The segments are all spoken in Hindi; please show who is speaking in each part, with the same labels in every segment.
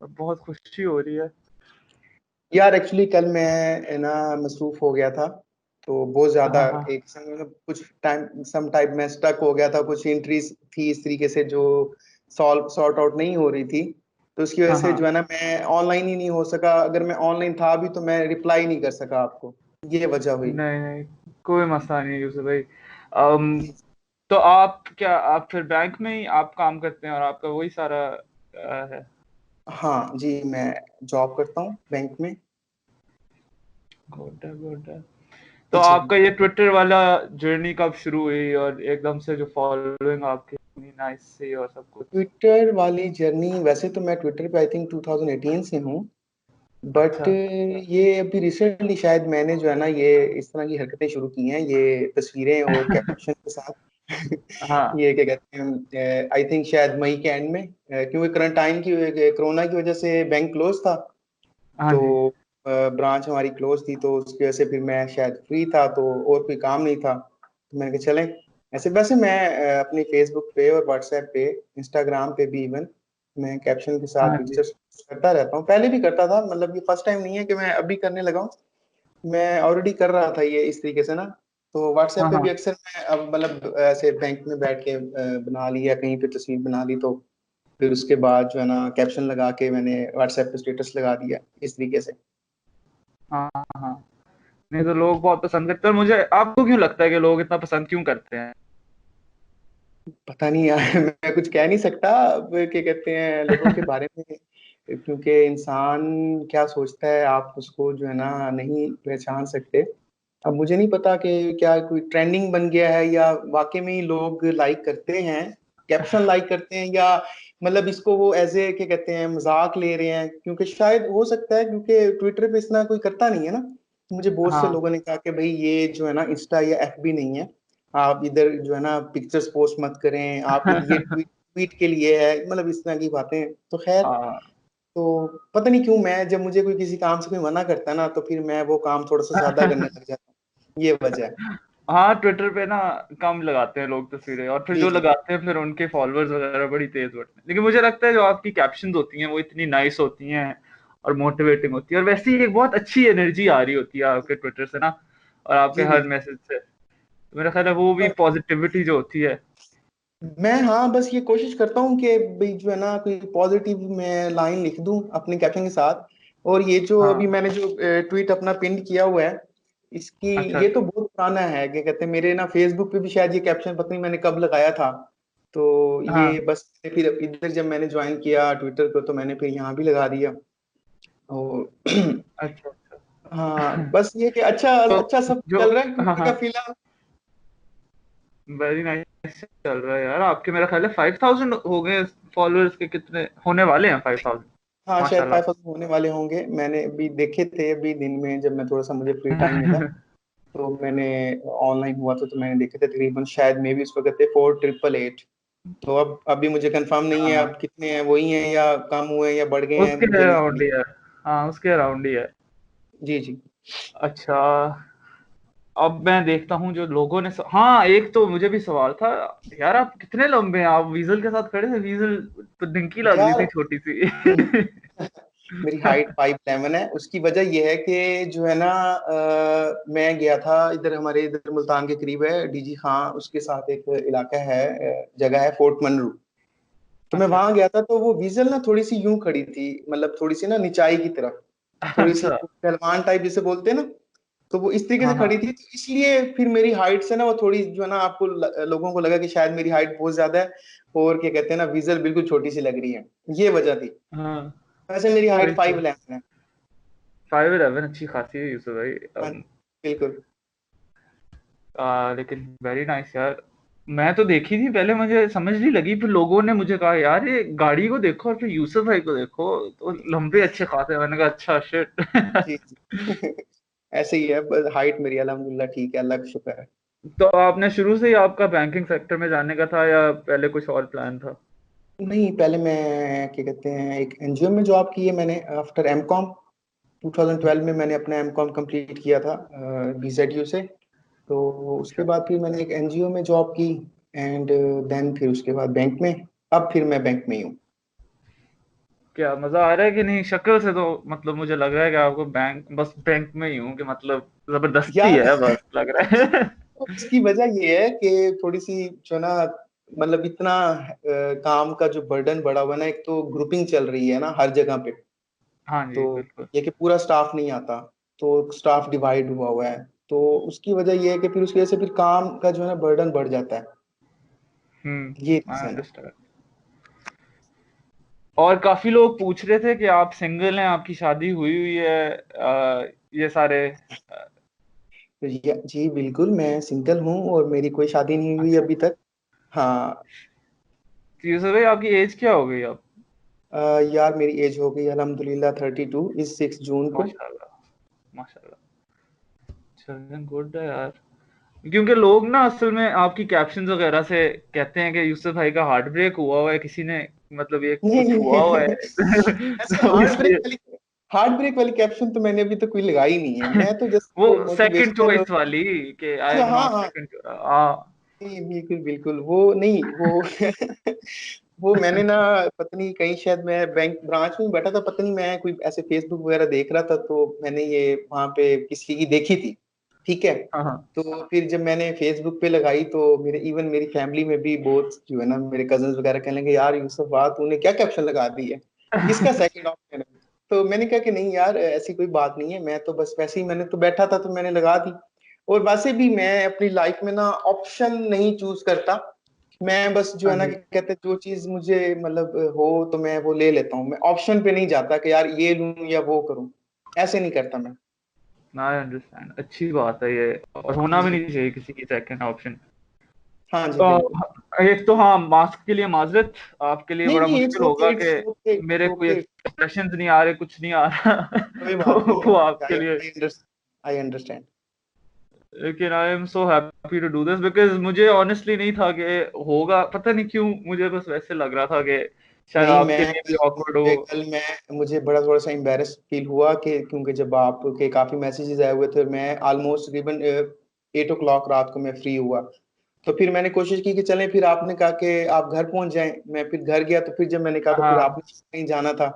Speaker 1: बहुत खुशी हो रही है।
Speaker 2: यार एक्चुअली कल मैं ना मसरूफ हो गया था, तो बहुत ज्यादा
Speaker 1: हाँ हाँ
Speaker 2: एक समय में कुछ टाइम सम टाइप में स्टक हो गया था। कुछ एंट्रीज थी इस तरीके से जो सॉर्ट आउट नहीं हो रही थी, तो उसकी वजह
Speaker 1: हाँ
Speaker 2: से
Speaker 1: हाँ।
Speaker 2: जो है ना मैं ऑनलाइन ही नहीं हो सका। अगर मैं ऑनलाइन था भी तो मैं रिप्लाई नहीं कर सका आपको, ये वजह हुई।
Speaker 1: नहीं नहीं, कोई मसला नहीं यूसुफ भाई। तो आप क्या, आप फिर बैंक में ही आप काम करते हैं और आपका वही सारा है?
Speaker 2: हाँ जी, मैं जॉब करता हूँ बैंक में।
Speaker 1: गुड है, गुड है। तो
Speaker 2: जी।
Speaker 1: आपका ये ट्विटर वाला जर्नी कब शुरू हुई और एकदम से जो फॉलोइंग आपकी इतनी नाइस से और सब कुछ?
Speaker 2: ट्विटर वाली जर्नी, वैसे तो मैं ट्विटर पे आई थिंक 2018 से हूँ, बट
Speaker 1: अच्छा।
Speaker 2: ये अभी रिसेंटली शायद मैंने जो है ना ये इस तरह की हरकतें शुरू की हैं, ये तस्वीरें और कैप्शन के साथ।
Speaker 1: हाँ
Speaker 2: ये क्या कहते हैं, आई थिंक शायद मई के एंड में, क्योंकि करंट टाइम की कोरोना की वजह से बैंक क्लोज था,
Speaker 1: हाँ
Speaker 2: तो
Speaker 1: जी।
Speaker 2: ब्रांच हमारी क्लोज थी, तो उसकी वजह से फिर मैं शायद फ्री था, तो और कोई काम नहीं था, तो मैंने कहा चलें। ऐसे वैसे मैं अपनी फेसबुक पे और व्हाट्सएप पे, इंस्टाग्राम पे भी इवन मैं कैप्शन के साथ
Speaker 1: हाँ जी।
Speaker 2: पिक्चर्स करता रहता हूँ। पहले भी करता था, मतलब ये फर्स्ट टाइम नहीं है कि मैं अभी करने लगा हूँ, मैं ऑलरेडी कर रहा था ये इस तरीके से ना। तो व्हाट्सएप
Speaker 1: हाँ
Speaker 2: पे भी
Speaker 1: हाँ।
Speaker 2: अक्सर मैं अब मतलब ऐसे बैंक में बैठ के बना ली या कहीं पे तस्वीर बना ली, तो फिर उसके बाद जो है ना कैप्शन लगा के मैंने व्हाट्सएप पे स्टेटस लगा दिया इस तरीके से।
Speaker 1: हाँ हाँ। नहीं तो लोग बहुत पसंद करते हैं, और मुझे, आपको क्यों लगता है कि लोग इतना पसंद क्यों करते हैं?
Speaker 2: पता नहीं यार, मैं कुछ कह नहीं सकता अब, क्या कहते हैं लोगों के बारे में, क्योंकि इंसान क्या सोचता है आप उसको जो है ना नहीं पहचान सकते। अब मुझे नहीं पता कि क्या कोई ट्रेंडिंग बन गया है, या वाकई में ही लोग लाइक करते हैं, कैप्शन लाइक करते हैं, या मतलब इसको वो एज ए क्या कहते हैं मजाक ले रहे हैं। क्योंकि शायद हो सकता है क्योंकि ट्विटर पे इतना कोई करता नहीं है ना। मुझे बहुत से
Speaker 1: हाँ
Speaker 2: लोगों ने कहा कि भाई ये जो है ना इंस्टा या एफबी नहीं है, आप इधर जो है ना पिक्चर्स पोस्ट मत करें, आप ये ट्वीट ट्वीट के लिए है, मतलब इस तरह की बातें। तो खैर,
Speaker 1: हाँ
Speaker 2: तो पता नहीं क्यों मैं जब मुझे कोई किसी काम से कोई मना करता है ना, तो फिर मैं वो काम थोड़ा सा ज्यादा करने लग जाता हूँ, ये वजह है।
Speaker 1: हाँ, ट्विटर पे ना कम लगाते हैं लोग तस्वीरें, और फिर
Speaker 2: जी
Speaker 1: जो
Speaker 2: जी।
Speaker 1: लगाते हैं फिर उनके फॉलोअर्स वगैरह बड़ी तेज बढ़ते हैं। लेकिन मुझे लगता है जो आपकी कैप्शंस होती हैं वो इतनी नाइस होती हैं और मोटिवेटिंग होती है, और वैसे ही एक बहुत अच्छी एनर्जी आ रही होती है आपके ट्विटर से ना, और आपके
Speaker 2: जी
Speaker 1: हर
Speaker 2: बिल्कुल।
Speaker 1: मैसेज से। तो मेरा ख्याल है वो भी पॉजिटिविटी जो होती है।
Speaker 2: मैं हाँ बस ये कोशिश करता हूँ कि भाई जो है ना कोई पॉजिटिव मैं लाइन लिख दूं अपने कैप्शन के साथ। और ये जो अभी
Speaker 1: हाँ।
Speaker 2: मैंने जो ट्वीट अपना पिन किया हुआ है, इसकी
Speaker 1: अच्छा
Speaker 2: ये तो
Speaker 1: अच्छा।
Speaker 2: बहुत पुराना है, क्या कहते हैं मेरे ना फेसबुक पे भी शायद ये कैप्शन पता नहीं मैंने कब लगाया था। तो
Speaker 1: हाँ।
Speaker 2: ये बस फिर इधर जब मैंने ज्वाइन किया ट्विटर को, तो मैंने फिर यहाँ भी लगा दिया। और
Speaker 1: अच्छा अच्छा।
Speaker 2: हाँ बस ये कि अच्छा
Speaker 1: तो
Speaker 2: अच्छा सब
Speaker 1: जो,
Speaker 2: चल रहा है
Speaker 1: हाँ
Speaker 2: ट्विटर
Speaker 1: हाँ,
Speaker 2: का फिलहाल।
Speaker 1: वेरी नाइस चल रहा है यार। आपके मेरा ख्याल है 5000 हो गए फॉलोअर्स के, कितने होने वाले हैं 5000?
Speaker 2: हाँ शायद
Speaker 1: माशाल्लाह।
Speaker 2: 5,000 होने वाले होंगे, मैंने अभी देखे थे अभी दिन में जब मैं थोड़ा सा मुझे फ्री टाइम मिला, तो मैंने ऑनलाइन हुआ था तो मैंने देखे थे तकरीबन शायद मे भी उस वक्त थे 4888। तो अब अभी मुझे कंफर्म नहीं है
Speaker 1: हाँ,
Speaker 2: अब कितने हैं, वही हैं या कम हुए हैं या बढ़ गए हैं,
Speaker 1: उसके
Speaker 2: मुझे नहीं
Speaker 1: अराउंड
Speaker 2: आइडिया।
Speaker 1: ही है। हाँ, उसके अराउंड ही है।
Speaker 2: जी जी।
Speaker 1: अच्छा। अब मैं देखता हूँ जो लोगों ने हाँ, एक तो मुझे भी सवाल था यार, आप कितने लंबे हैं? आप वीजल के साथ खड़े थे, वीजल तो डिंकी लग रही थी
Speaker 2: यार
Speaker 1: छोटी सी।
Speaker 2: मेरी हाइट 5'11" है। उसकी वजह यह है कि जो है ना मैं गया था इधर, हमारे इधर मुल्तान के करीब है डीजी खां, उसके साथ एक इलाका है, जगह है फोर्ट मनरू। तो मैं
Speaker 1: अच्छा
Speaker 2: वहां गया था, तो वो विजल ना थोड़ी सी यूं खड़ी थी, मतलब थोड़ी सी ना निचाई की तरफ, थोड़ी सी
Speaker 1: अच्छा।
Speaker 2: पहलवान टाइप जिसे बोलते हैं ना। तो वो इस तरीके से
Speaker 1: हाँ
Speaker 2: खड़ी
Speaker 1: हाँ
Speaker 2: थी, तो इसलिए फिर मेरी हाइट से ना वो थोड़ी जो है ना आपको लोगों को लगा कि शायद मेरी हाइट बहुत ज्यादा है, और क्या कहते हैं ना विजल बिल्कुल छोटी सी लग रही है, ये वजह थी।
Speaker 1: हाँ।
Speaker 2: वैसे मेरी
Speaker 1: वही
Speaker 2: हाइट
Speaker 1: तो।
Speaker 2: 5'11" है।
Speaker 1: 5'11" अच्छी खासी है यूसुफ भाई।
Speaker 2: हाँ बिल्कुल।
Speaker 1: लेकिन वेरी नाइस यार। मैं तो देखी थी पहले, मुझे समझ नहीं लगी, फिर लोगों ने मुझे कहा यार ये गाड़ी को देखो और फिर यूसुफ भाई को देखो, तो लंबे अच्छे खाते। मैंने कहा अच्छा शिट।
Speaker 2: जी जी। ऐसे ही है, बस हाइट मेरी अल्हम्दुलिल्लाह ठीक है, अल्लाह का शुक्र है।
Speaker 1: तो आपने शुरू से ही आपका बैंकिंग सेक्टर में जाने का था या पहले कुछ और प्लान था?
Speaker 2: नहीं, पहले मैं क्या कहते हैं एक एनजीओ में जॉब की है मैंने, आफ्टर एमकॉम 2012 में मैंने अपना एमकॉम कंप्लीट किया था बीजेडयू से। तो उसके
Speaker 1: अच्छा।
Speaker 2: बाद फिर मैंने एक एनजीओ में जॉब की, एंड देन फिर उसके बाद बैंक में, अब फिर मैं बैंक में ही हूँ।
Speaker 1: क्या मजा आ रहा है कि नहीं? शक्ल से तो मतलब मुझे लग रहा है कि आपको बस बैंक में ही हूँ कि मतलब जबरदस्ती
Speaker 2: यार
Speaker 1: है बस लग रहा है।
Speaker 2: उसकी वजह ये है कि थोड़ी सी जो ना, मतलब इतना काम का जो बर्डन बढ़ा हुआ है ना, एक तो ग्रुपिंग चल रही है ना हर जगह पे।
Speaker 1: हाँ
Speaker 2: तो
Speaker 1: जी बिल्कुल।
Speaker 2: ये कि पूरा स्टाफ नहीं आता, तो स्टाफ डिवाइड हुआ हुआ है। तो उसकी वजह ये है कि फिर उसकी वजह से फिर काम का जो है ना बर्डन बढ़ जाता है। ये
Speaker 1: आई
Speaker 2: रीजन है।
Speaker 1: अंडरस्टैंड। और काफी लोग पूछ रहे थे कि आप सिंगल हैं, आपकी शादी हुई हुई है, ये सारे
Speaker 2: तो जी बिल्कुल, मैं सिंगल हूँ और मेरी कोई शादी नहीं हुई
Speaker 1: अच्छा।
Speaker 2: अभी तक। हाँ।
Speaker 1: तो यूसुफ भाई आपकी एज क्या हो गई अब?
Speaker 2: यार मेरी एज हो गई अल्हम्दुलिल्लाह 32, इस 6 जून को।
Speaker 1: माशाल्लाह, माशाल्लाह। चलन गुड है यार। क्योंकि लोग ना असल में आपकी कैप्शंस वगैरह से कहते हैं कि यूसुफ भाई का हार्ट ब्रेक हुआ है, किसी ने मतलब ये
Speaker 2: नहीं
Speaker 1: कुछ हुआ हुआ
Speaker 2: नहीं,
Speaker 1: है।
Speaker 2: ऐसे
Speaker 1: तो इसलिए
Speaker 2: हार्ट ब्रेक वाली कैप्शन तो मैंने अभी तक कोई लगाई नहीं है। मैं तो जस्ट
Speaker 1: वो सेकंड
Speaker 2: मोटिवेशनल।
Speaker 1: चॉइस वाली कि आई
Speaker 2: अच्छा
Speaker 1: एम
Speaker 2: हाँ
Speaker 1: नॉट
Speaker 2: हाँ।
Speaker 1: सेकंड। हाँ
Speaker 2: नहीं बिल्कुल बिल्कुल, वो नहीं वो वो मैंने ना, पता नहीं कहीं शायद मैं बैंक ब्रांच में बैठा था, पता नहीं मैं कोई ऐसे फेसबुक वगैरह देख रहा था, तो मैंने ये वहां पे किसी की देखी थी। ठीक है।
Speaker 1: हाँ हाँ।
Speaker 2: तो फिर जब मैंने फेसबुक पे लगाई तो मेरे इवन मेरी फैमिली में भी बहुत जो है ना, मेरे कजन वगैरह कहने लगे यार यूसुफ वाह तूने क्या कैप्शन लगा दी है, किसका सेकंड ऑप्शन है। तो मैंने कहा कि नहीं यार ऐसी कोई बात नहीं है, मैं तो बस वैसे ही मैंने तो बैठा था तो मैंने लगा दी। और वैसे भी मैं अपनी लाइफ में ना ऑप्शन नहीं चूज करता। मैं बस जो
Speaker 1: हाँ
Speaker 2: है ना,
Speaker 1: जी।
Speaker 2: कि कहते हैं जो चीज मुझे मतलब हो तो मैं वो ले लेता हूँ। मैं ऑप्शन पे नहीं जाता कि यार ये लूं या वो करूं, ऐसे नहीं करता मैं।
Speaker 1: आई अंडरस्टैंड, अच्छी बात है ये, और होना भी
Speaker 2: जी।
Speaker 1: नहीं चाहिए किसी की सेकंड ऑप्शन।
Speaker 2: हाँ जी बिल्कुल।
Speaker 1: एक तो हाँ, मास्क के लिए माजरत, आपके लिए
Speaker 2: नहीं
Speaker 1: बड़ा
Speaker 2: नहीं, इट्स
Speaker 1: मुश्किल होगा
Speaker 2: ओके, इट्स
Speaker 1: कि
Speaker 2: ओके,
Speaker 1: मेरे
Speaker 2: इट्स
Speaker 1: कोई
Speaker 2: ओके।
Speaker 1: एक्सप्रेशंस नहीं आ रहे, कुछ नहीं आ रहा।
Speaker 2: कोई बात
Speaker 1: तो
Speaker 2: नहीं,
Speaker 1: वो आपके लिए।
Speaker 2: I understand.
Speaker 1: लेकिन I am so happy to do this because मुझे ऑनेस्टली नहीं था कि होगा, पता नहीं क्यों मुझे बस वैसे लग रहा था कि शायद
Speaker 2: नहीं
Speaker 1: आपके
Speaker 2: मैं
Speaker 1: लिए भी ऑकवर्ड हो।
Speaker 2: मुझे कल मैं मुझे बड़ा थोड़ा सा एम्बेरस फील हुआ कि क्योंकि जब आपके काफी मैसेजेस आए हुए थे और मैं ऑलमोस्ट तकरीबन 8 o'clock रात को मैं फ्री हुआ। तो फिर मैंने कोशिश की कि चलें, फिर आपने कहा कि आप घर पहुंच जाएं। मैं फिर घर गया, तो फिर जब मैंने कहा तो फिर
Speaker 1: हाँ
Speaker 2: आपने कहीं जाना था।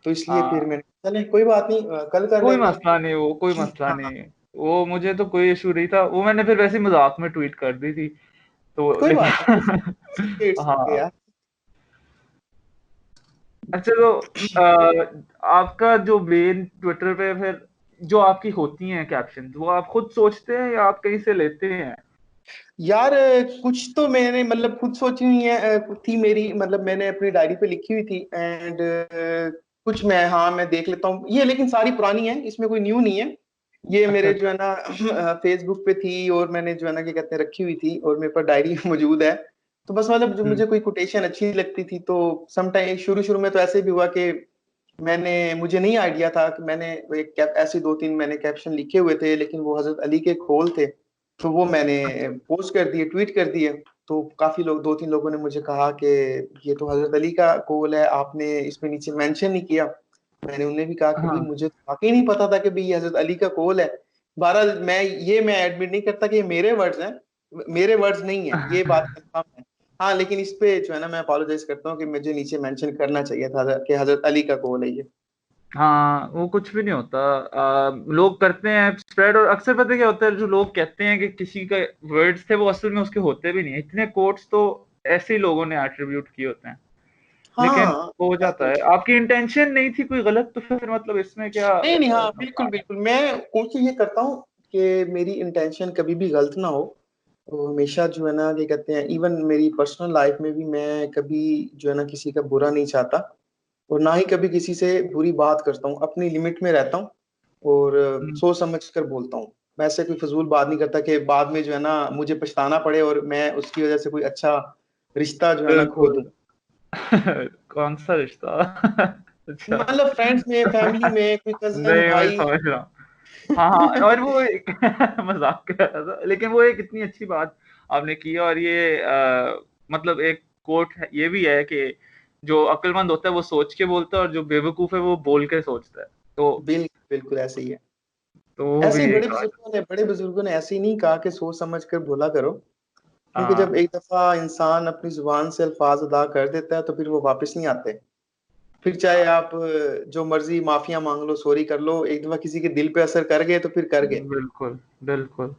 Speaker 2: तो इसलिए फिर
Speaker 1: हाँ,
Speaker 2: मैंने चले कोई बात नहीं, कल कर
Speaker 1: कोई
Speaker 2: लेंगे।
Speaker 1: मसला नहीं, वो कोई मसला
Speaker 2: हाँ
Speaker 1: नहीं। वो मुझे तो कोई इशू नहीं था, वो मैंने फिर वैसे ही मजाक में ट्वीट कर दी थी तो,
Speaker 2: कोई बात नहीं,
Speaker 1: लेकिन
Speaker 2: इट्स ओके
Speaker 1: हाँ।
Speaker 2: यार।
Speaker 1: अच्छा तो आपका जो मेन ट्विटर पे फिर जो आपकी होती हैं कैप्शन, वो आप खुद सोचते हैं या आप कहीं से लेते हैं?
Speaker 2: यार कुछ तो मैंने मतलब खुद सोची हुई है, थी मेरी, मतलब मैंने अपनी डायरी पे लिखी हुई थी। एंड कुछ मैं, हाँ मैं देख लेता हूँ ये, लेकिन सारी पुरानी है, इसमें कोई न्यू नहीं है। ये
Speaker 1: अच्छा
Speaker 2: मेरे जो
Speaker 1: अच्छा।
Speaker 2: है ना फेसबुक पे थी और मैंने जो है ना क्या कहते हैं रखी हुई थी, और मेरे पास डायरी मौजूद है। तो बस मतलब जो
Speaker 1: हम्म।
Speaker 2: मुझे कोई कोटेशन अच्छी लगती थी तो समटाइम शुरू शुरू में तो ऐसे भी हुआ कि मुझे नहीं आइडिया था कि मैंने एक कैप ऐसे 2-3 मैंने कैप्शन लिखे हुए थे, लेकिन वो हजरत अली के कोल थे। तो वो मैंने पोस्ट कर दिए, ट्वीट कर दिए। तो काफी लोग, 2-3 लोगों ने मुझे कहा कि ये तो हजरत अली का कोल है, आपने इसमें नीचे मेंशन नहीं किया। मैंने उन्हें भी कहा कि भाई
Speaker 1: हाँ
Speaker 2: मुझे तो वाकई नहीं पता था कि भाई ये हजरत अली का कोल है। बहरहाल मैं एडमिट नहीं करता कि ये मेरे वर्ड्स हैं, मेरे वर्ड्स नहीं है, ये बात कंफर्म है। हाँ लेकिन इस पे जो है ना मैं अपोलोजाइज करता हूँ कि मुझे नीचे मेंशन करना चाहिए था कि हजरत अली का कोल है ये।
Speaker 1: हाँ, वो कुछ भी नहीं होता। लोग करते हैं स्प्रेड, और अक्सर पता है क्या होता है, जो लोग कहते हैं कि किसी का वर्ड्स थे वो असल में उसके होते भी नहीं है, इतने कोट्स तो ऐसे ही लोगों ने एट्रीब्यूट किए होते हैं। लेकिन
Speaker 2: हाँ
Speaker 1: हो
Speaker 2: बात
Speaker 1: जाता
Speaker 2: तो
Speaker 1: है,
Speaker 2: ठीक।
Speaker 1: आपकी इंटेंशन नहीं थी कोई गलत, तो फिर मतलब इसमें क्या
Speaker 2: नहीं नहीं, हाँ बिल्कुल
Speaker 1: नुकसान है?
Speaker 2: बिल्कुल, मैं कोशिश ये करता हूँ कि मेरी इंटेंशन कभी भी गलत ना हो। तो हमेशा जो है ना ये कहते हैं, इवन मेरी पर्सनल लाइफ में भी मैं कभी जो है ना किसी का बुरा नहीं चाहता, और ना ही कभी किसी से बुरी बात करता हूँ, अपनी लिमिट में रहता हूँ। और
Speaker 1: हम्म।
Speaker 2: सोच समझ कर बोलता हूँ। मैं ऐसे कोई फजूल बात नहीं करता कि बाद में जो है ना मुझे पछताना पड़े और मैं उसकी वजह से कोई अच्छा रिश्ता जो है ना खो
Speaker 1: बिल्कुल।
Speaker 2: दूँ।
Speaker 1: कौन सा रिश्ता? अच्छा।
Speaker 2: मतलब फ्रेंड्स में, फैमिली में, कोई कजन
Speaker 1: नहीं, मैं
Speaker 2: भाई।
Speaker 1: समझ रहा हूँ। हाँ हाँ, और वो एक मजाक कर रहा था, लेकिन वो एक इतनी अच्छी बात आपने की। और ये मतलब एक कोट ये भी है कि जो अक्लमंद होता है वो सोच के बोलता है, और जो बेवकूफ है वो बोल के सोचता है। तो
Speaker 2: बिल्कुल बिल्कुल ऐसे ही है।
Speaker 1: वो
Speaker 2: ऐसे
Speaker 1: भी
Speaker 2: ही
Speaker 1: एक बात।
Speaker 2: बड़े बुजुर्गों ने ऐसे ही नहीं कहा कि सोच समझ कर बोला करो। क्योंकि जब
Speaker 1: हाँ
Speaker 2: एक दफा इंसान अपनी जुबान से अल्फाज अदा कर देता है तो फिर वो वापस नहीं आते। फिर चाहे आप जो मर्जी माफिया मांग लो, सॉरी कर लो, एक दफा किसी के दिल पे असर कर गए तो फिर कर गए।
Speaker 1: बिल्कुल, बिल्कुल।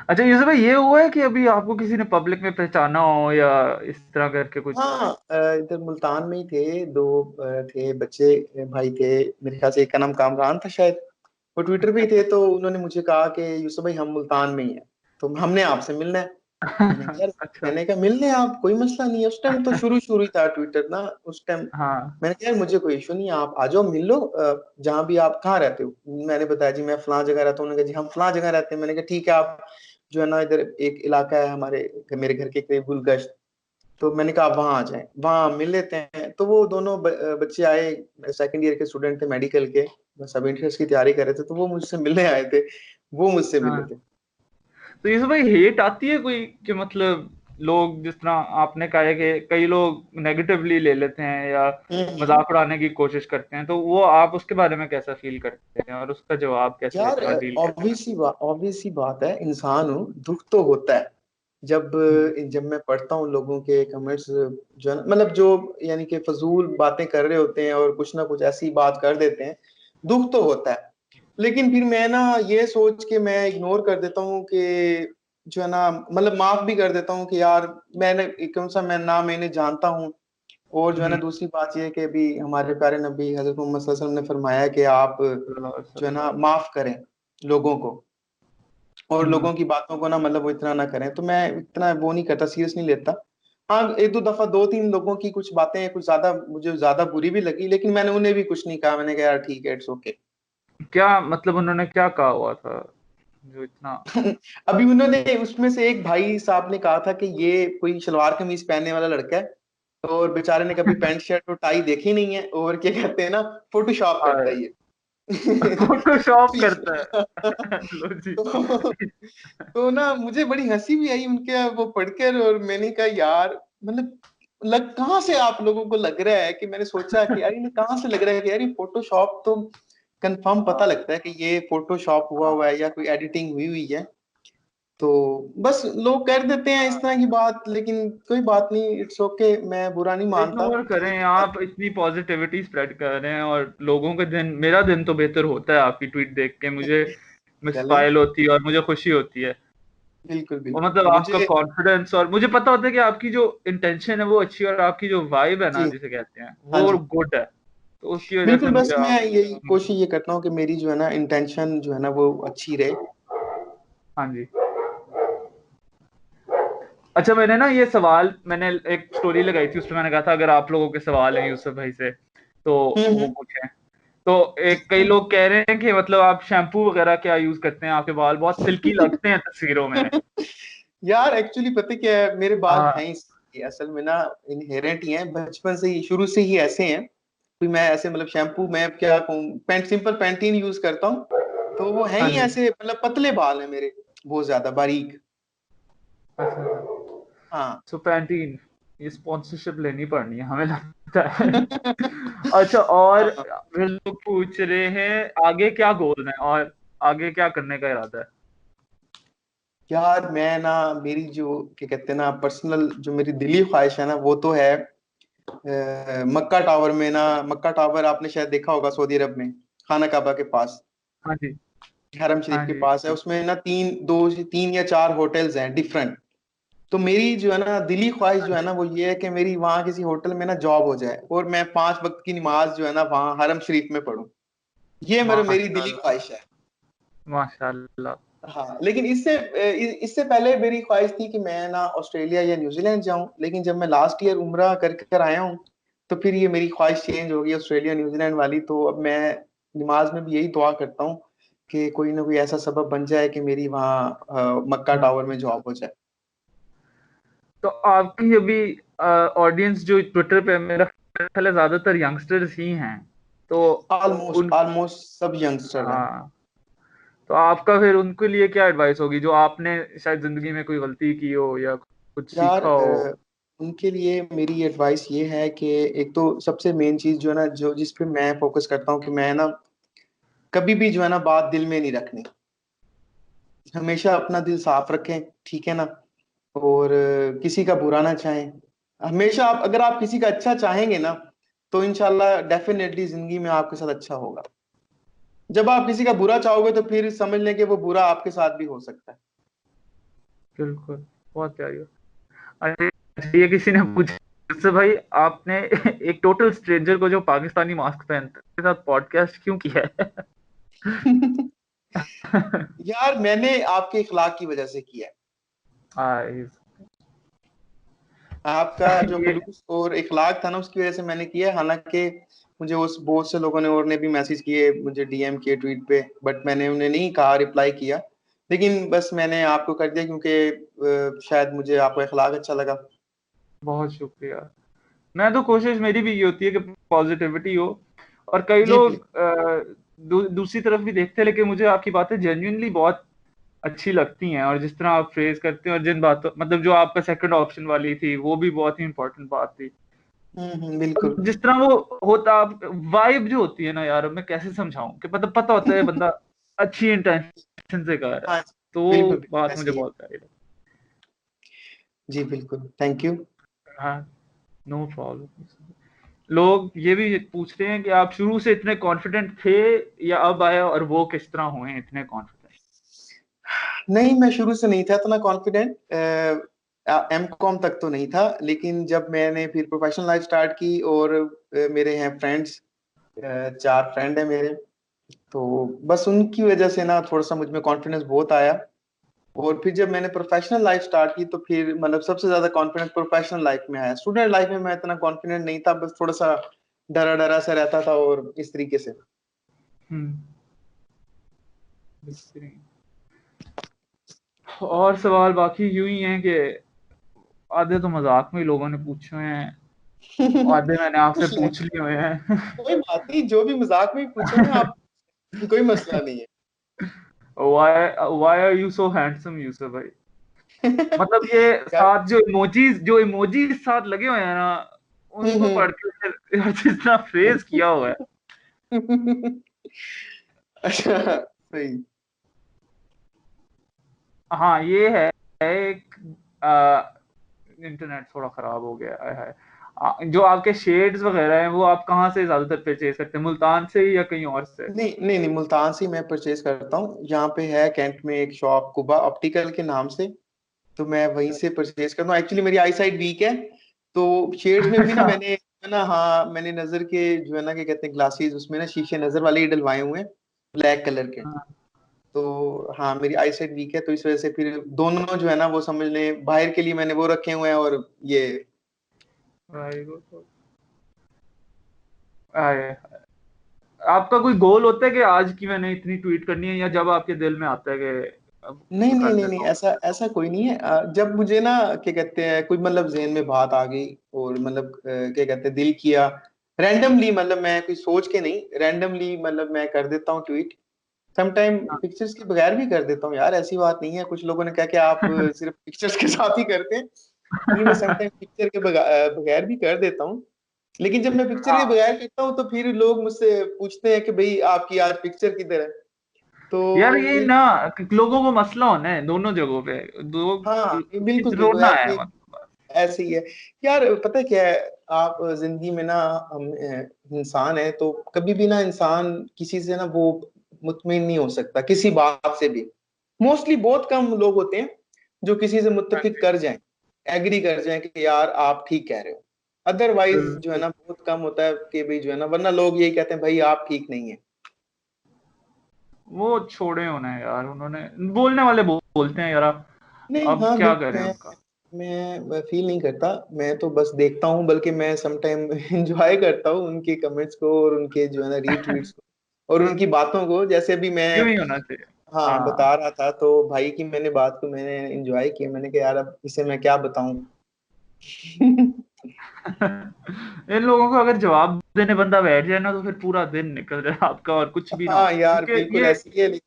Speaker 1: अच्छा यूसुफ भाई, ये हुआ है कि अभी आपको किसी ने पब्लिक में पहचाना हो या इस तरह करके कुछ?
Speaker 2: हाँ, इधर मुल्तान में ही थे दो, थे बच्चे, भाई थे, मेरे ख्याल से एक का नाम कामरान था शायद। वो ट्विटर पे ही थे, तो उन्होंने मुझे कहा कि यूसुफ भाई हम मुल्तान में ही हैं, तो हमने आपसे मिलना है। मैंने कहा यार,
Speaker 1: अच्छा।
Speaker 2: मैंने कहा मिलने आप, कोई मसला नहीं है। उस टाइम तो शुरू शुरू ही था ट्विटर ना, उस टाइम।
Speaker 1: हाँ।
Speaker 2: मैंने कहा यार मुझे कोई इशू नहीं है, आप आ जाओ मिल लो, जहाँ भी आप कहाँ रहते हो। मैंने बताया जी मैं फलां जगह रहता हूँ। उन्होंने कहा जी हम फलां जगह रहते हैं। मैंने कहा ठीक है, आप जो है ना इधर एक इलाका है हमारे, मेरे घर के करीब गुलगश्त, तो मैंने कहा आप वहां आ जाएं, वहां मिल लेते हैं। तो वो दोनों बच्चे आए, सेकंड ईयर के स्टूडेंट थे मेडिकल के, सब इंट्रेंस की तैयारी कर रहे थे, तो वो मुझसे मिलने आए थे, वो मुझसे मिले
Speaker 1: हाँ,
Speaker 2: थे।
Speaker 1: तो यूसुफ भाई हेट आती है कोई कि मतलब लोग, जिस तरह आपने कहा है कि कई लोग नेगेटिवली ले लेते हैं या
Speaker 2: हम्म।
Speaker 1: मजाक उड़ाने की कोशिश करते हैं, तो वो आप उसके बारे में कैसा फील करते हैं और उसका जवाब कैसे
Speaker 2: यार
Speaker 1: डील करते
Speaker 2: ऑब्वियस सी बात है, इंसान हूँ, दुख तो होता है। जब
Speaker 1: हैं?
Speaker 2: जब मैं पढ़ता हूँ लोगों के कमेंट्स, जो है ना, मतलब जो यानी कि फजूल बातें कर रहे होते हैं और कुछ ना कुछ ऐसी बात कर देते हैं, दुख तो होता है। लेकिन फिर मैं ना ये सोच के मैं इग्नोर कर देता हूँ कि जो है ना, मतलब माफ भी कर देता हूँ कि यार मैंने कौन सा, मैं ना मैंने जानता हूँ। और जो है ना
Speaker 1: हम्म।
Speaker 2: दूसरी बात ये है कि अभी हमारे प्यारे नबी हजरत मोहम्मद सल्लल्लाहु अलैहि वसल्लम ने फरमाया कि आप जो है ना माफ करें लोगों को, और
Speaker 1: हम्म।
Speaker 2: लोगों की बातों को ना मतलब वो इतना ना करें। तो मैं इतना वो नहीं करता, सीरियस नहीं लेता। हाँ, एक दो दफा दो तीन लोगों की कुछ बातें कुछ ज्यादा मुझे ज्यादा बुरी भी लगी, लेकिन मैंने उन्हें भी कुछ नहीं कहा। मैंने कहा यार ठीक है, इट्स ओके।
Speaker 1: क्या मतलब उन्होंने क्या कहा हुआ था जो इतना?
Speaker 2: अभी उन्होंने उसमें से एक भाई साहब ने कहा था कि ये कोई शलवार कमीज पहनने वाला लड़का है, और बेचारे ने कभी पैंट शर्ट और टाई देखी नहीं है, और क्या कहते हैं ना, फोटोशॉप करता है ये।
Speaker 1: फोटोशॉप करता है। लो जी।
Speaker 2: तो तो ना मुझे बड़ी हंसी भी आई उनके वो पढ़कर, और मैंने कहा यार मतलब लग कहाँ से आप लोगों को लग रहा है, कि मैंने सोचा कि यार इन्हें कहाँ से लग रहा है कि यार ये फोटोशॉप तो कंफर्म पता
Speaker 1: हाँ,
Speaker 2: लगता है कि ये फोटोशॉप हुआ
Speaker 1: हाँ।
Speaker 2: हुआ है या कोई एडिटिंग हुई हुई है। तो बस लोग कर देते हैं इस तरह की बात, लेकिन कोई बात नहीं, इट्स ओके, मैं बुरा नहीं मानता,
Speaker 1: इग्नोर
Speaker 2: चलो
Speaker 1: करें,
Speaker 2: ठीक है।
Speaker 1: आप इतनी पॉजिटिविटी स्प्रेड कर रहे हैं और लोगों के दिन, मेरा दिन तो बेहतर होता है आपकी ट्वीट देख के, मुझे
Speaker 2: चलें,
Speaker 1: मिसफाइल होती है और मुझे खुशी होती है।
Speaker 2: बिल्कुल
Speaker 1: और
Speaker 2: बिल्कुल
Speaker 1: मतलब आपका
Speaker 2: मुझे।
Speaker 1: कॉन्फिडेंस, और मुझे पता होता है कि आपकी जो इंटेंशन है वो अच्छी है और आपकी जो वाइब है ना
Speaker 2: जी,
Speaker 1: जिसे कहते हैं
Speaker 2: हाँ
Speaker 1: वो
Speaker 2: जी,
Speaker 1: गुड है, तो उसकी वजह
Speaker 2: बिल्कुल।
Speaker 1: से
Speaker 2: बस
Speaker 1: मुझे
Speaker 2: मैं
Speaker 1: आप।
Speaker 2: यही कोशिश ये करता हूँ कि मेरी जो है ना इंटेंशन जो है ना वो अच्छी रहे।
Speaker 1: हाँ जी। अच्छा, मैंने ना ये सवाल, मैंने एक स्टोरी लगाई थी, उसमें मैंने कहा था अगर आप लोगों के सवाल हैं यूसुफ भाई से तो वो
Speaker 2: हम्म।
Speaker 1: पूछें। तो
Speaker 2: जी।
Speaker 1: एक कई लोग कह रहे हैं कि मतलब आप शैम्पू वगैरह क्या यूज करते हैं, आपके बाल बहुत सिल्की लगते हैं तस्वीरों में।
Speaker 2: यार एक्चुअली पता क्या है, मेरे बाल
Speaker 1: हाँ।
Speaker 2: हैं ही असल में ना, इनहेरेंट ही हैं, बचपन से ही शुरू से ही ऐसे हैं। कोई मैं ऐसे मतलब शैम्पू मैं अब क्या कहूँ, पैंट सिंपल पैंटीन यूज करता हूँ, तो वो है
Speaker 1: हाँ
Speaker 2: ही
Speaker 1: जी।
Speaker 2: ऐसे, मतलब पतले बाल हैं मेरे, बहुत ज्यादा बारीक।
Speaker 1: अच्छा।
Speaker 2: हाँ।
Speaker 1: सो पैंटीन, ये स्पॉन्सरशिप लेनी पड़नी है हमें लगता है। अच्छा, और
Speaker 2: हाँ
Speaker 1: फिर लोग पूछ रहे हैं आगे क्या गोल है और आगे क्या करने का इरादा है?
Speaker 2: यार मैं ना, मेरी जो क्या कहते हैं ना पर्सनल जो मेरी दिली ख्वाहिश है ना, वो तो है मक्का टावर में ना। मक्का टावर आपने शायद देखा होगा, सऊदी अरब में, खाना काबा के पास,
Speaker 1: हाँ जी।
Speaker 2: हरम शरीफ
Speaker 1: हाँ
Speaker 2: के
Speaker 1: जी।
Speaker 2: पास है। उसमें ना तीन या चार होटल्स हैं डिफरेंट। तो मेरी जो है ना दिली ख्वाहिश जो है ना वो ये है कि मेरी वहाँ किसी होटल में ना जॉब हो जाए, और मैं 5 वक्त की नमाज जो है ना वहाँ हरम शरीफ में पढूं। ये मेरी दिली
Speaker 1: माशाल्लाह।
Speaker 2: ख्वाहिश है।
Speaker 1: माशाल्लाह।
Speaker 2: हाँ, लेकिन इससे पहले मेरी ख्वाहिश थी कि मैं ना ऑस्ट्रेलिया या न्यूजीलैंड जाऊं, लेकिन जब मैं लास्ट ईयर उम्रा कर कर आया हूँ, तो फिर ये मेरी ख्वाहिश चेंज हो गई ऑस्ट्रेलिया न्यूजीलैंड वाली। तो अब मैं नमाज में भी यही दुआ करता हूँ कि कोई ना कोई ऐसा सबब बन जाए कि मेरी वहाँ मक्का टावर में जॉब हो जाए।
Speaker 1: तो आपकी अभी ऑडियंस जो ट्विटर पे है, मेरा ख्याल है ज्यादातर यंगस्टर्स ही हैं, तो
Speaker 2: ऑलमोस्ट
Speaker 1: उन
Speaker 2: ऑलमोस्ट सब यंगस्टर हैं।
Speaker 1: हाँ, तो आपका फिर उनके लिए क्या एडवाइस होगी जो आपने शायद जिंदगी में कोई गलती की हो या कुछ
Speaker 2: यार
Speaker 1: सीखा हो?
Speaker 2: उनके लिए मेरी एडवाइस ये है कि एक तो सबसे मेन चीज जो है ना, जो जिस पे मैं फोकस करता हूँ कि मैं ना कभी भी जो है ना बात दिल में नहीं रखनी, हमेशा अपना दिल साफ रखें, ठीक है ना। और किसी का बुरा ना चाहें। हमेशा आप अगर आप किसी का अच्छा चाहेंगे ना, तो इंशाल्लाह डेफिनेटली जिंदगी में आपके साथ अच्छा होगा। जब आप किसी का बुरा चाहोगे तो फिर समझ लें कि वो बुरा आपके साथ भी हो सकता है।
Speaker 1: बिल्कुल, बहुत प्यारी बात। अरे ये किसी ने पूछा मुझसे, भाई आपने एक टोटल स्ट्रेंजर को जो पाकिस्तानी मास्क पहनता है उसके साथ पॉडकास्ट क्यों किया है?
Speaker 2: यार मैंने आपके इखलाक की वजह से किया है।
Speaker 1: हाँ,
Speaker 2: आपका जो
Speaker 1: ये
Speaker 2: खलूस और इखलाक था ना, उसकी वजह से मैंने किया है। हालांकि मुझे उस बहुत से लोगों ने और ने भी मैसेज किए, मुझे डीएम किए ट्वीट पे, बट मैंने उन्हें नहीं कहा, रिप्लाई किया। लेकिन बस मैंने आपको कर दिया क्योंकि शायद मुझे आपका इखलाक अच्छा लगा।
Speaker 1: बहुत शुक्रिया। मैं तो कोशिश मेरी भी ये होती है कि पॉजिटिविटी हो, और कई
Speaker 2: जी
Speaker 1: लोग
Speaker 2: बिल्कुल।
Speaker 1: दूसरी तरफ भी देखते हैं, लेकिन मुझे आपकी बातें जेन्युइनली बहुत अच्छी लगती हैं, और जिस तरह आप फ्रेज करते हैं, और जिन बातों मतलब जो आपका सेकंड ऑप्शन वाली थी वो भी बहुत ही इंपॉर्टेंट बात थी।
Speaker 2: बिल्कुल।
Speaker 1: जिस तरह वो होता, वाइब जो होती है ना यार, मैं कैसे समझाऊं कि पता होता है बंदा अच्छी इंटेंशन से कर रहा है,
Speaker 2: हाँ जी,
Speaker 1: तो वो
Speaker 2: बिल्कुल बिल्कुल
Speaker 1: बात
Speaker 2: ऐसे
Speaker 1: मुझे
Speaker 2: ही है।
Speaker 1: बहुत प्यारी लगती
Speaker 2: जी बिल्कुल, थैंक यू।
Speaker 1: है। हाँ, नो प्रॉब्लम। लोग ये भी पूछते हैं कि आप शुरू से इतने कॉन्फिडेंट थे या अब आए, और वो किस तरह हुए इतने कॉन्फिडेंट?
Speaker 2: नहीं, मैं शुरू से नहीं था इतना कॉन्फिडेंट। एम कॉम तक तो नहीं था, लेकिन जब मैंने फिर प्रोफेशनल लाइफ स्टार्ट की और मेरे हैं फ्रेंड्स, 4 फ्रेंड है मेरे, तो बस उनकी वजह से ना थोड़ा सा मुझ में कॉन्फिडेंस बहुत आया। और फिर जब मैंने प्रोफेशनल लाइफ स्टार्ट की तो फिर मतलब सबसे ज्यादा कॉन्फिडेंस प्रोफेशनल लाइफ में आया। स्टूडेंट लाइफ में मैं इतना कॉन्फिडेंट नहीं था, बस थोड़ा सा डरा डरा सा रहता था और इस तरीके से।
Speaker 1: हम्म, बेहतरीन। और सवाल बाकी यूं ही हैं कि आधे तो मजाक में ही लोगों ने पूछे हुए हैं, आधे मैंने आपसे
Speaker 2: पूछ लें,
Speaker 1: पूछ लिए हुए हैं।
Speaker 2: कोई बात नहीं, जो भी मजाक में पूछे ना आप, कोई मसला नहीं
Speaker 1: why are you so handsome Yusuf भाई?
Speaker 2: है।
Speaker 1: मतलब ये
Speaker 2: यार,
Speaker 1: साथ जो इमोजीज साथ लगे हुए हैं ना, उनको
Speaker 2: हम्म।
Speaker 1: पढ़ के फिर यार जितना फ्रेज किया हुआ है।
Speaker 2: अच्छा, सही।
Speaker 1: हाँ ये है, एक इंटरनेट थोड़ा खराब हो गया है। जो आपके शेड्स वगैरह हैं वो आप कहाँ से ज्यादातर परचेज करते हैं, मुल्तान से या कहीं और से?
Speaker 2: नहीं नहीं नहीं, मुल्तान से ही मैं परचेज करता हूँ। यहाँ पे है कैंट में एक शॉप, कुबा ऑप्टिकल के नाम से, तो मैं वहीं से परचेज करता हूँ। एक्चुअली मेरी आई साइड वीक है, तो शेड्स में भी ना
Speaker 1: अच्छा।
Speaker 2: मैंने है ना, हाँ मैंने नजर के जो है ना, क्या कहते हैं, ग्लासेस, उसमें ना शीशे नजर वाले ही डलवाए हुए हैं, ब्लैक कलर के।
Speaker 1: हाँ,
Speaker 2: तो हाँ, मेरी आई साइट वीक है, तो इस वजह से फिर दोनों जो है ना, वो समझ लें बाहर के लिए मैंने वो रखे हुए हैं, और ये।
Speaker 1: very good। आए, आपका कोई गोल होता है कि आज की मैंने इतनी ट्वीट करनी है, या जब आपके दिल में आता है कि अब
Speaker 2: नहीं नहीं
Speaker 1: कर
Speaker 2: नहीं नहीं,
Speaker 1: देता हूँ?
Speaker 2: ऐसा ऐसा कोई नहीं है। जब मुझे ना, क्या कहते हैं, कोई मतलब जहन में बात आ गई, और मतलब क्या कहते हैं, दिल किया रैंडमली, मतलब मैं कोई सोच के नहीं, रैंडमली मतलब मैं कर देता हूँ ट्वीट। समटाइम
Speaker 1: हाँ।
Speaker 2: पिक्चर्स के बगैर भी कर देता हूँ यार, ऐसी बात नहीं है। कुछ लोगों ने कहा कि आप सिर्फ पिक्चर्स के साथ ही करते हैं, लेकिन मैं समटाइम पिक्चर के बगैर भी कर देता हूँ। लेकिन जब मैं पिक्चर के
Speaker 1: हाँ
Speaker 2: बगैर करता हूँ तो फिर लोग मुझसे पूछते हैं कि भाई आपकी आज पिक्चर किधर है। तो
Speaker 1: यार, ये ना लोगों को मसला होना है दोनों जगहों पे, दो
Speaker 2: हाँ, बिल्कुल बिल्कुल
Speaker 1: रोना है
Speaker 2: ऐसे,
Speaker 1: मतलब।
Speaker 2: ऐसे ही है। यार पता है क्या है, आप जिंदगी में ना, हम इंसान है, तो कभी भी ना इंसान किसी से ना वो मुतमिन नहीं हो सकता किसी बात से भी। मोस्टली बहुत कम लोग होते हैं जो किसी से
Speaker 1: हाँ
Speaker 2: मुत्तफिक
Speaker 1: जी,
Speaker 2: कर जाएं, एग्री कर जाएं कि यार आप ठीक कह रहे हो। अदरवाइज जो है
Speaker 1: बिल्कुल।
Speaker 2: ना, बहुत कम होता है कि भाई जो है ना, वरना लोग यही कहते हैं भाई आप ठीक नहीं है।
Speaker 1: वो छोड़े होना है यार, उन्होंने बोलने वाले बोलते हैं यार,
Speaker 2: नहीं,
Speaker 1: अब
Speaker 2: हाँ
Speaker 1: क्या
Speaker 2: बिल्कुल,
Speaker 1: करें
Speaker 2: मैं
Speaker 1: उनका।
Speaker 2: मैं फील नहीं करता। मैं तो बस देखता हूँ, बल्कि मैं समटाइम एंजॉय करता हूँ उनके कमेंट्स को, और उनके जो है ना रीट्वीट्स को, और उनकी बातों को। जैसे अभी मैं,
Speaker 1: यूं ही होना चाहिए।
Speaker 2: हाँ,
Speaker 1: हाँ।
Speaker 2: बता रहा था, तो भाई की मैंने बात को मैंने एंजॉय किया। मैंने कहा यार अब इसे मैं क्या बताऊं।
Speaker 1: इन लोगों को अगर जवाब देने बंदा बैठ जाए ना, तो फिर पूरा दिन निकल जाए आपका और कुछ भी ना हो,
Speaker 2: हाँ यार,
Speaker 1: क्योंकि
Speaker 2: बिल्कुल ऐसी है।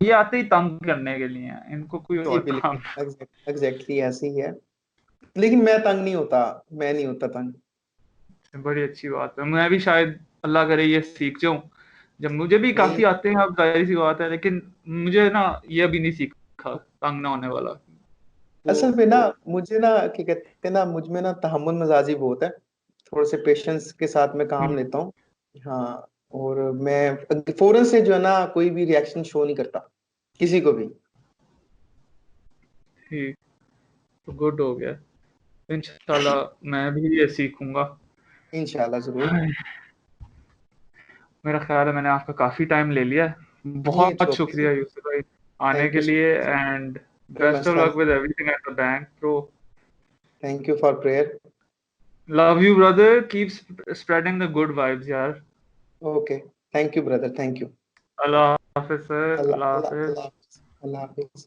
Speaker 1: ये आते ही तंग करने के लिए हैं, इनको कोई
Speaker 2: जी
Speaker 1: और काम
Speaker 2: बिल्कुल, एग्जैक्टली ऐसी ही है। लेकिन मैं तंग नहीं होता, मैं नहीं होता तंग।
Speaker 1: नहीं। बड़ी अच्छी बात है, मैं भी शायद अल्लाह करे ये सीख जाऊं। जब मुझे भी
Speaker 2: नहीं,
Speaker 1: काफी आते हैं, अब जाहिर सी बात है, लेकिन मुझे ना ये अभी नहीं सीखा तंग ना होने वाला। वो
Speaker 2: असल में ना
Speaker 1: वो
Speaker 2: मुझे ना, क्या कहते हैं ना, मुझ में ना तहम्मुल मजाजी बहुत है। थोड़े से पेशेंस के साथ मैं काम लेता हूँ। हाँ, और मैं फौरन से जो है ना कोई भी रिएक्शन शो नहीं करता किसी को भी।
Speaker 1: ठीक, तो गुड हो गया। इंशाल्लाह मैं भी ये सीखूंगा।
Speaker 2: इंशाल्लाह जरूर।
Speaker 1: मेरा ख्याल है मैंने आपका काफी टाइम ले लिया है।
Speaker 2: नहीं, इट्स
Speaker 1: बहुत
Speaker 2: ओके।
Speaker 1: शुक्रिया यूसुफ भाई आने
Speaker 2: थैंक
Speaker 1: के
Speaker 2: यू सो
Speaker 1: लिए,
Speaker 2: मच।
Speaker 1: एंड
Speaker 2: कोई
Speaker 1: बेस्ट ऑफ
Speaker 2: मसला
Speaker 1: लक
Speaker 2: नहीं।
Speaker 1: With everything at the bank bro.
Speaker 2: Thank you for prayer.
Speaker 1: Love you brother, keep spreading the good vibes यार।
Speaker 2: Okay, thank you brother, thank you.
Speaker 1: अल्लाह हाफिज सर,
Speaker 2: अल्लाह
Speaker 1: अल्लाह
Speaker 2: अल्लाह
Speaker 1: हाफिज।
Speaker 2: अल्लाह हाफिज़, अल्लाह हाफिज़।